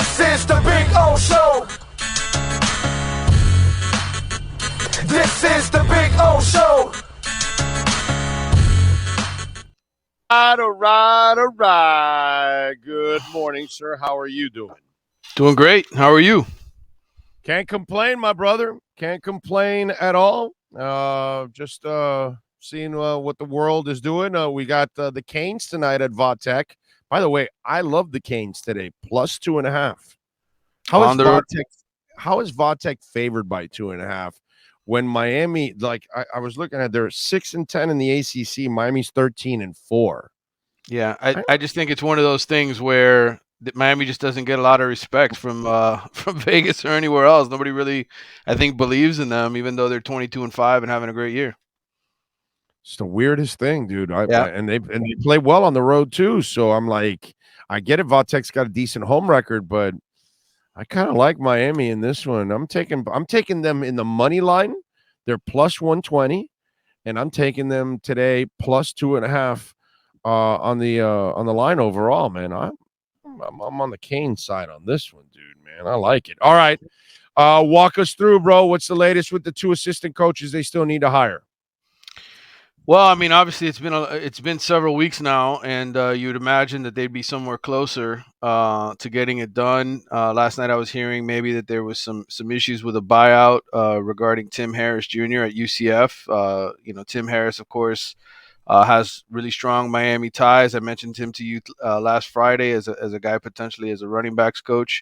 This is the Big O Show. This is the Big O Show. All right. Good morning, sir. How are you doing? Doing great. How are you? Can't complain, my brother. Can't complain at all. Just seeing what the world is doing. We got the Canes tonight at Vautech. By the way, I love the Canes today, plus 2.5. How is Vautech favored by 2.5? When Miami, I was looking at, they're 6-10 in the ACC. Miami's 13-4. Yeah, I just think it's one of those things where Miami just doesn't get a lot of respect from Vegas or anywhere else. Nobody really, I think, believes in them, even though they're 22-5 and having a great year. It's the weirdest thing, dude. Yeah. And they play well on the road too. So I'm like, I get it. Vautech's got a decent home record, but I kind of like Miami in this one. I'm taking them in the money line. They're plus 120, and I'm taking them today plus 2.5 on the line overall. Man, I'm on the Kane side on this one, dude. Man, I like it. All right, walk us through, bro. What's the latest with the 2 assistant coaches they still need to hire? Well, I mean, obviously it's been several weeks now, and you'd imagine that they'd be somewhere closer to getting it done. Last night I was hearing maybe that there was some issues with a buyout regarding Tim Harris Jr. at UCF. Tim Harris, of course, has really strong Miami ties. I mentioned him to you last Friday as a guy potentially as a running backs coach.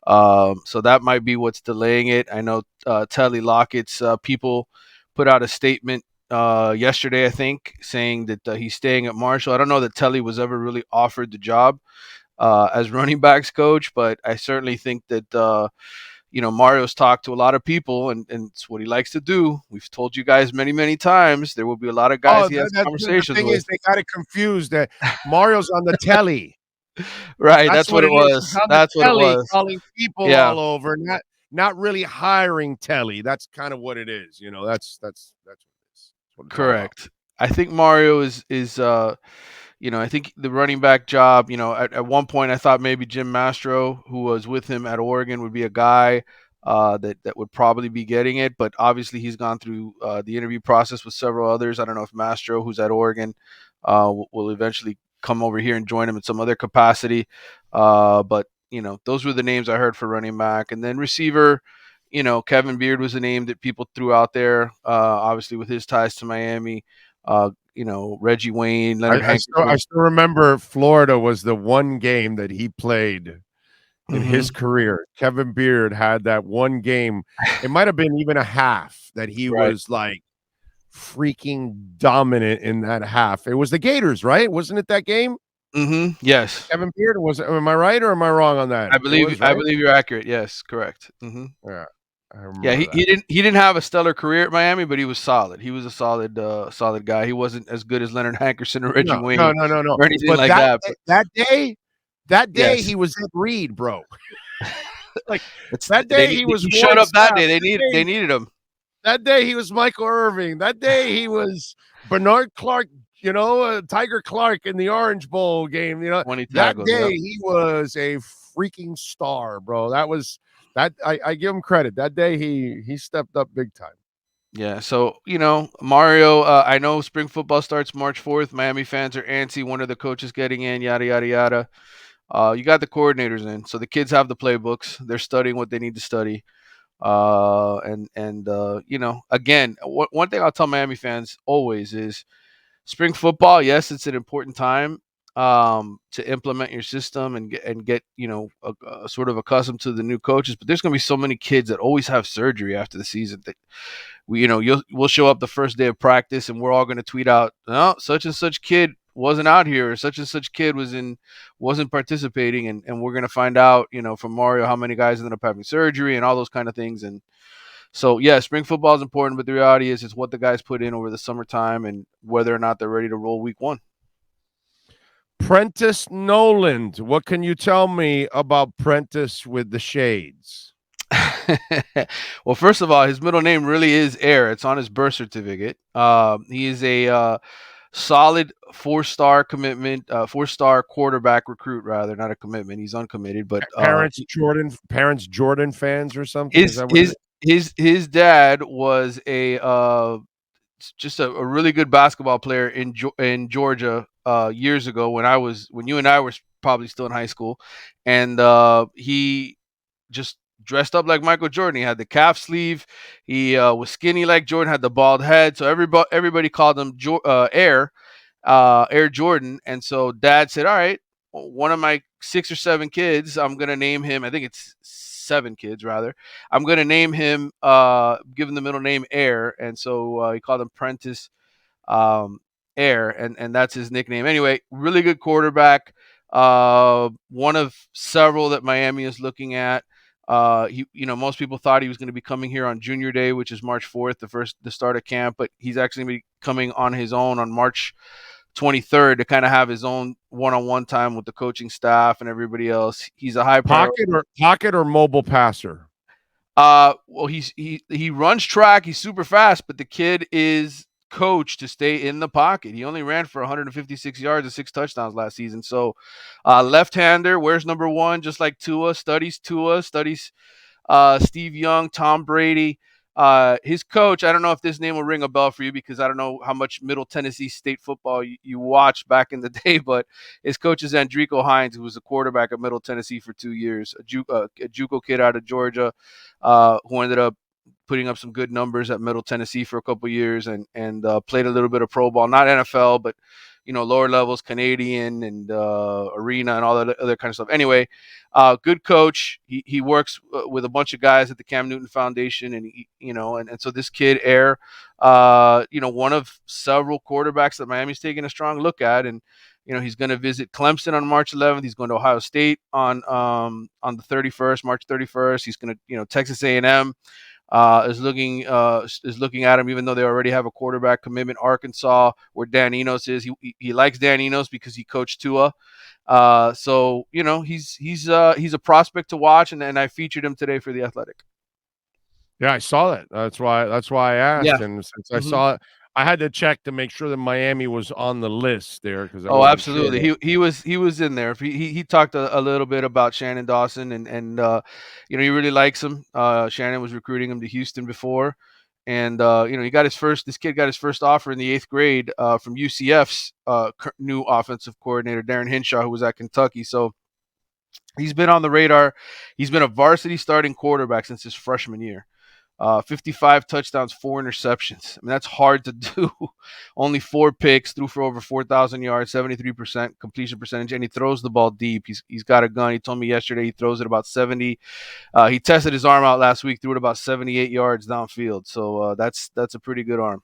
So that might be what's delaying it. I know Telly Lockett's people put out a statement yesterday, I think, saying that he's staying at Marshall. I don't know that Telly was ever really offered the job as running backs coach, but I certainly think that Mario's talked to a lot of people, and it's what he likes to do. We've told you guys many, many times there will be a lot of guys he has conversations the thing with. is, they got it confused that Mario's on the telly. Right, that's what it was. That's what it was. Calling people all over, not really hiring Telly. That's kind of what it is. That's what it is. Correct. I think Mario is I think the running back job, at one point I thought maybe Jim Mastro, who was with him at Oregon, would be a guy that would probably be getting it. But obviously he's gone through the interview process with several others. I don't know if Mastro, who's at Oregon, will eventually come over here and join him in some other capacity. But those were the names I heard for running back. And then receiver, Kevin Beard was a name that people threw out there, obviously with his ties to Miami. Reggie Wayne, Leonard Hank. I still remember Florida was the one game that he played in his career. Kevin Beard had that one game. It might have been even a half that he was like freaking dominant in that half. It was the Gators, right? Wasn't it that game? Yes. Kevin Beard was. Am I right or am I wrong on that? I believe you're accurate. Yes, correct. Yeah. He didn't have a stellar career at Miami, but he was solid. He was a solid guy. He wasn't as good as Leonard Hankerson or Reggie Wayne. No. Or anything like that. That day he was at Reed, bro. That day he showed up that day. They needed him. That day he was Michael Irving. That day he was Bernard Clark. Tiger Clark in the Orange Bowl game. That day he was a freaking star, bro. That I give him credit. That day he stepped up big time. Yeah, so Mario. I know spring football starts March 4th. Miami fans are antsy. One of the coaches getting in. Yada yada yada. You got the coordinators in, so the kids have the playbooks. They're studying what they need to study. Again, one thing I'll tell Miami fans always is spring football. Yes, it's an important time to implement your system and get sort of accustomed to the new coaches. But there's going to be so many kids that always have surgery after the season that we'll show up the first day of practice and we're all going to tweet out, "No, such and such kid wasn't out here, or such and such kid wasn't participating," and we're going to find out from Mario how many guys ended up having surgery and all those kind of things. And so, yeah, spring football is important, but the reality is it's what the guys put in over the summertime and whether or not they're ready to roll week 1. Prentice Noland, what can you tell me about Prentice with the shades? Well, first of all, his middle name really is Air. It's on his birth certificate. He is a solid 4-star commitment, 4-star quarterback recruit, rather, not a commitment. He's uncommitted, but Parents Jordan fans or something. Is his that what it his is? his dad was just a really good basketball player in Georgia years ago when you and I were probably still in high school, and he just dressed up like Michael Jordan. He had the calf sleeve. He was skinny like Jordan, had the bald head. So everybody called him Air Jordan. And so Dad said, "All right, one of my 6 or 7 kids, I'm gonna name him. I think it's 7 kids rather. I'm gonna name him, give him the middle name Air." And so he called him Prentice um, Air, and that's his nickname. Anyway, really good quarterback. One of several that Miami is looking at. Most people thought he was going to be coming here on Junior Day, which is March 4th, the start of camp, but he's actually going to be coming on his own on March 23rd to kind of have his own one-on-one time with the coaching staff and everybody else. He's a high priority. Pocket or mobile passer? Well, he runs track. He's super fast, but the kid is coached to stay in the pocket. He only ran for 156 yards and 6 touchdowns last season. So, left-hander, wears number 1, just like Tua, studies Steve Young, Tom Brady. His coach, I don't know if this name will ring a bell for you because I don't know how much Middle Tennessee State football you watched back in the day, but his coach is Andrico Hines, who was a quarterback at Middle Tennessee for 2 years, a JUCO kid out of Georgia, who ended up putting up some good numbers at Middle Tennessee for a couple years and played a little bit of pro ball, not NFL, but lower levels, Canadian and arena and all that other kind of stuff. Anyway, good coach. He works with a bunch of guys at the Cam Newton Foundation, and and so this kid Air, one of several quarterbacks that Miami's taking a strong look at, and he's going to visit Clemson on March 11th. He's going to Ohio State on the 31st, March 31st. He's going to Texas A&M. Is looking at him, even though they already have a quarterback commitment. Arkansas, where Dan Enos is, he likes Dan Enos because he coached Tua. So he's a prospect to watch, and I featured him today for The Athletic. Yeah, I saw that. That's why I asked. Yeah. And since I saw it, I had to check to make sure that Miami was on the list there because I Oh, wasn't absolutely. sure. He was in there. He talked a little bit about Shannon Dawson, and he really likes him. Shannon was recruiting him to Houston before, and this kid got his first offer in the 8th grade from UCF's new offensive coordinator Darren Hinshaw, who was at Kentucky. So he's been on the radar. He's been a varsity starting quarterback since his freshman year. 55 touchdowns, 4 interceptions. I mean, that's hard to do. Only 4 picks, threw for over 4,000 yards, 73% completion percentage, and he throws the ball deep. He's got a gun. He told me yesterday he throws it about 70. He tested his arm out last week, threw it about 78 yards downfield. So that's a pretty good arm.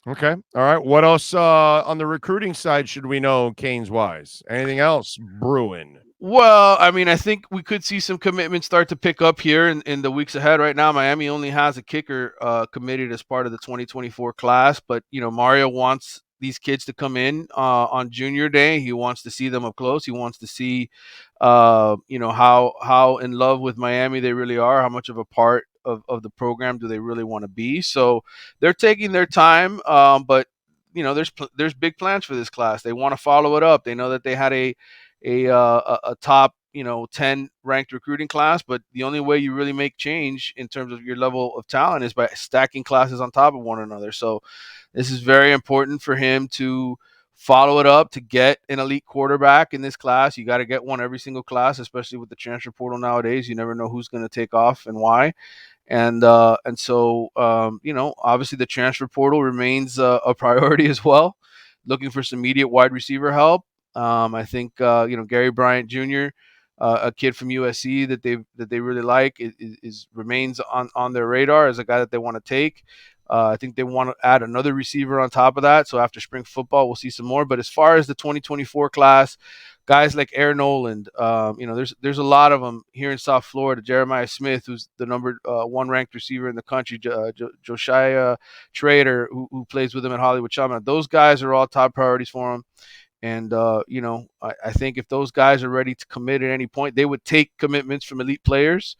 Okay. All right. What else on the recruiting side should we know, Canes wise? Anything else brewing? Well, I mean, I think we could see some commitments start to pick up here in the weeks ahead. Right now, Miami only has a kicker committed as part of the 2024 class, but Mario wants these kids to come in on Junior Day. He wants to see them up close. He wants to see, how in love with Miami they really are. How much of a part of the program do they really want to be? So they're taking their time, but there's big plans for this class. They want to follow it up. They know that they had a top 10 ranked recruiting class, but the only way you really make change in terms of your level of talent is by stacking classes on top of one another. So this is very important for him to follow it up, to get an elite quarterback in this class. You got to get one every single class, especially with the transfer portal nowadays. You never know who's going to take off and why. And so obviously the transfer portal remains a priority as well. Looking for some immediate wide receiver help. I think Gary Bryant Jr., a kid from USC that they really like, remains on their radar as a guy that they want to take. I think they want to add another receiver on top of that. So after spring football, we'll see some more. But as far as the 2024 class, guys like Aaron Noland, there's a lot of them here in South Florida. Jeremiah Smith, who's the number 1 ranked receiver in the country, Josiah Trader, who plays with him at Hollywood Shaman. Those guys are all top priorities for him. And, I think if those guys are ready to commit at any point, they would take commitments from elite players.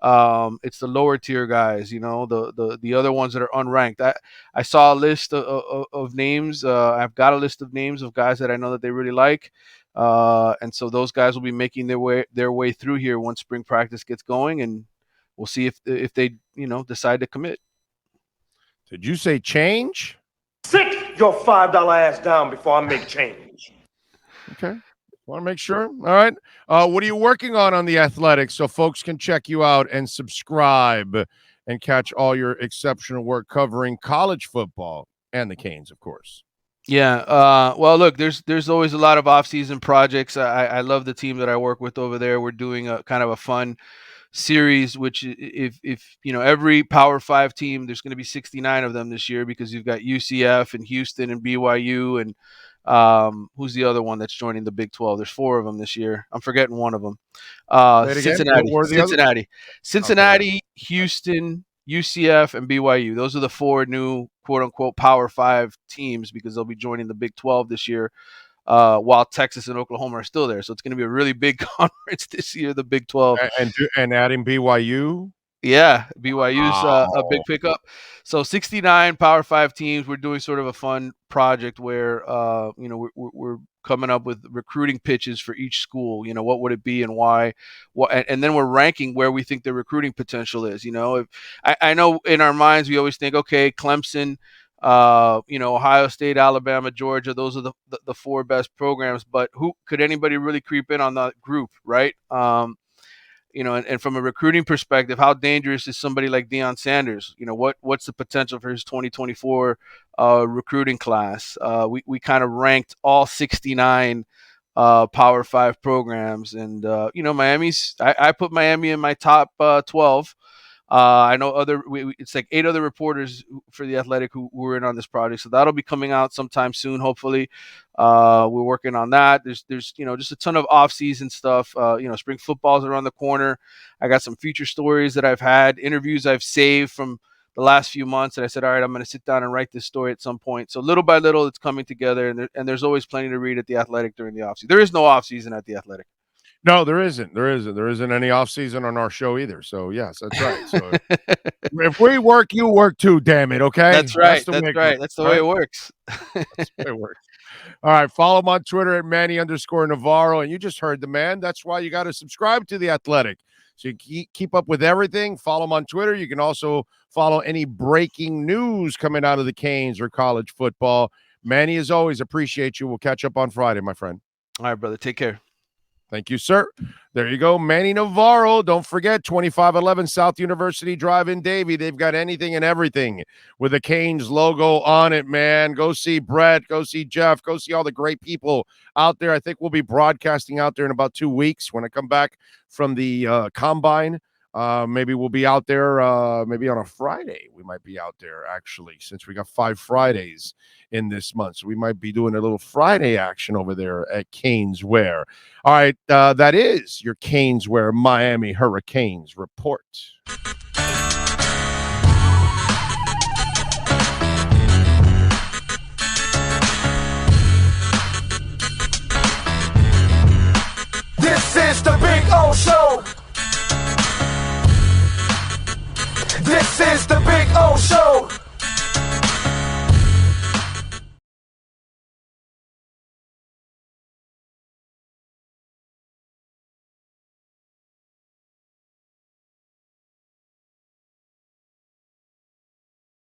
It's the lower tier guys, the other ones that are unranked. I saw a list of names. I've got a list of names of guys that I know that they really like. And so those guys will be making their way through here once spring practice gets going, and we'll see if they decide to commit. Did you say change? Sit your $5 ass down before I make change. Okay. Want to make sure. All right. What are you working on The Athletic so folks can check you out and subscribe and catch all your exceptional work covering college football and the Canes, of course? Yeah. Well, look, there's always a lot of off-season projects. I love the team that I work with over there. We're doing a kind of a fun series, which if every Power 5 team, there's going to be 69 of them this year, because you've got UCF and Houston and BYU and who's the other one that's joining the Big 12? There's 4 of them this year. I'm forgetting one of them. Cincinnati, Houston, UCF, and BYU. Those are the 4 new quote unquote Power 5 teams, because they'll be joining the Big 12 this year. While Texas and Oklahoma are still there. So it's going to be a really big conference this year, the Big 12. And adding BYU? Yeah, BYU's a big pickup. So 69 Power 5 teams. We're doing sort of a fun project where, we're coming up with recruiting pitches for each school. What would it be and why? And then we're ranking where we think the recruiting potential is. If I know in our minds, we always think, okay, Clemson, Ohio State, Alabama, Georgia, those are the 4 best programs, but who could anybody really creep in on that group, right? And from a recruiting perspective, how dangerous is somebody like Deion Sanders? What's the potential for his 2024 recruiting class? We kind of ranked all 69 Power 5 programs, and Miami's. I put Miami in my top 12. I know it's like 8 other reporters for The Athletic who were in on this project. So that'll be coming out sometime soon, hopefully. We're working on that. There's just a ton of off-season stuff. Spring football's around the corner. I got some feature stories that I've had, interviews I've saved from the last few months. And I said, all right, I'm going to sit down and write this story at some point. So little by little, it's coming together. And there's always plenty to read at The Athletic during the off-season. There is no off-season at The Athletic. No, there isn't. There isn't any off season on our show either. So yes, that's right. So if we work, you work too. Damn it. Okay. That's right. That's the way it works. That's the way it works. All right. Follow him on Twitter at Manny_Navarro. And you just heard the man. That's why you got to subscribe to The Athletic. So you keep up with everything. Follow him on Twitter. You can also follow any breaking news coming out of the Canes or college football. Manny, as always, appreciate you. We'll catch up on Friday, my friend. All right, brother. Take care. Thank you, sir. There you go, Manny Navarro. Don't forget, 2511 South University Drive in Davie. They've got anything and everything with the Canes logo on it, man. Go see Brett. Go see Jeff. Go see all the great people out there. I think we'll be broadcasting out there in about 2 weeks when I come back from the Combine. Maybe we'll be out there maybe on a Friday. We might be out there, actually, since we got 5 Fridays in this month. So we might be doing a little Friday action over there at Caneswear. All right, that is your Caneswear Miami Hurricanes report. This is the Big O Show. This is the Big O Show.